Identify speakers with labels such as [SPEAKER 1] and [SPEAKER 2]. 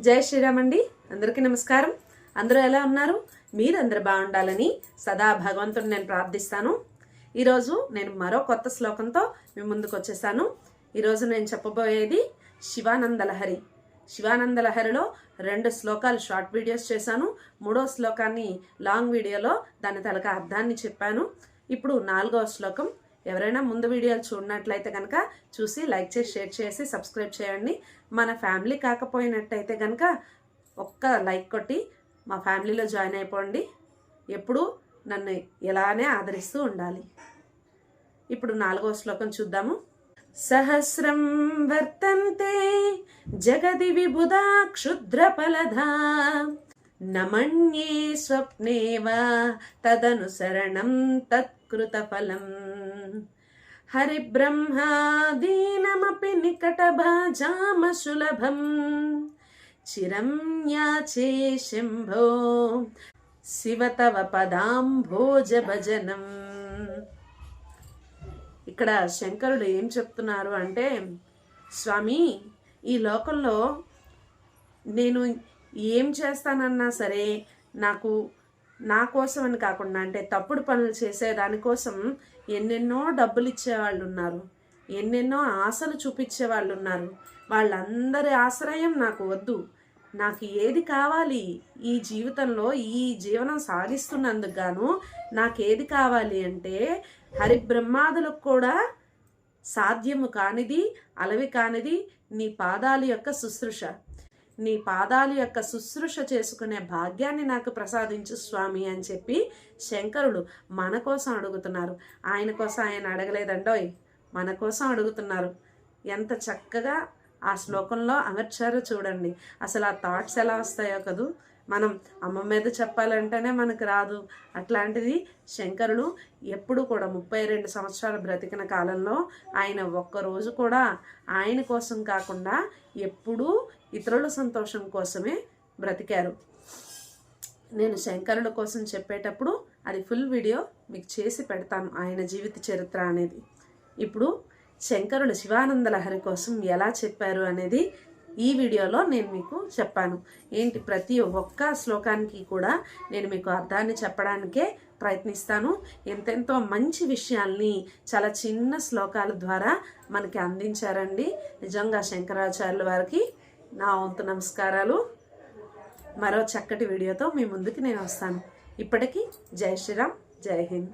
[SPEAKER 1] జై శ్రీరామ్ అండి. అందరికీ నమస్కారం. అందరూ ఎలా ఉన్నారు? మీరందరూ బాగుండాలని సదా భగవంతుడిని నేను ప్రార్థిస్తాను. ఈరోజు నేను మరో కొత్త శ్లోకంతో మీ ముందుకు వచ్చేసాను. ఈరోజు నేను చెప్పబోయేది శివానందలహరి. శివానందలహరిలో 2 శ్లోకాలు షార్ట్ వీడియోస్ చేశాను. 3వ శ్లోకాన్ని లాంగ్ వీడియోలో దాని తలక అర్థాన్ని చెప్పాను. ఇప్పుడు 4వ శ్లోకం. ఎవరైనా ముందు వీడియోలు చూడనట్లయితే కనుక చూసి లైక్ చేసి షేర్ చేసి సబ్స్క్రైబ్ చేయండి. మన ఫ్యామిలీ కాకపోయినట్టయితే కనుక ఒక్క లైక్ కొట్టి మా ఫ్యామిలీలో జాయిన్ అయిపోండి. ఎప్పుడు నన్ను ఎలానే ఆదరిస్తూ ఉండాలి. ఇప్పుడు 4వ శ్లోకం చూద్దాము. సహస్రం వర్తంతే జగది విబుధా క్షుద్రఫలధా నమణ్యే స్వప్నేవ తదనుసరణం తత్కృతఫలం హరిబ్రహ్మాదీనమపి నికటభాజామశులభం చిరం యాచే శంభో శివ తవ పదాంభోజ భజనం. ఇక్కడ శంకరుడు ఏం చెప్తున్నారు అంటే, స్వామి, ఈ లోకంలో నేను ఏం చేస్తానన్నా సరే నాకు నా కోసం అని కాకుండా, అంటే తప్పుడు పనులు చేసే దానికోసం ఎన్నెన్నో డబ్బులు ఇచ్చేవాళ్ళు ఉన్నారు, ఎన్నెన్నో ఆశలు చూపించే వాళ్ళు ఉన్నారు. వాళ్ళందరి ఆశ్రయం నాకు వద్దు. నాకు ఏది కావాలి ఈ జీవితంలో, ఈ జీవనం సాగిస్తున్నందుకు గాను నాకేది కావాలి అంటే, హరిబ్రహ్మాదులకు కూడా సాధ్యము కానిది, అలవి కానిది నీ పాదాల యొక్క శుశ్రూష. నీ పాదాల యొక్క శుశ్రూష చేసుకునే భాగ్యాన్ని నాకు ప్రసాదించు స్వామి అని చెప్పి శంకరుడు మన కోసం అడుగుతున్నారు. ఆయన కోసం ఆయన అడగలేదండోయ్, మన కోసం అడుగుతున్నారు. ఎంత చక్కగా ఆ శ్లోకంలో అమర్చారో చూడండి. అసలు ఆ థాట్స్ ఎలా వస్తాయో కదూ. మనం అమ్మ మీద చెప్పాలంటేనే మనకు రాదు. అట్లాంటిది శంకరుడు ఎప్పుడు కూడా 32 సంవత్సరాలు బ్రతికిన కాలంలో ఆయన ఒక్కరోజు కూడా ఆయన కోసం కాకుండా ఎప్పుడూ ఇతరుల సంతోషం కోసమే బ్రతికారు. నేను శంకరుల కోసం చెప్పేటప్పుడు అది ఫుల్ వీడియో మీకు చేసి పెడతాను, ఆయన జీవిత చరిత్ర అనేది. ఇప్పుడు శంకరులు శివానందలహరి కోసం ఎలా చెప్పారు అనేది ఈ వీడియోలో నేను మీకు చెప్పాను. ఏంటి, ప్రతి ఒక్క శ్లోకానికి కూడా నేను మీకు అర్థాన్ని చెప్పడానికే ప్రయత్నిస్తాను. ఎంతెంతో మంచి విషయాల్ని చాలా చిన్న శ్లోకాల ద్వారా మనకి అందించారండి. నిజంగా శంకరాచార్యుల వారికి నా వంతు నమస్కారాలు. మరో చక్కటి వీడియోతో మీ ముందుకి నేను వస్తాను. ఇప్పటికీ జై శ్రీరామ్, జై హింద్.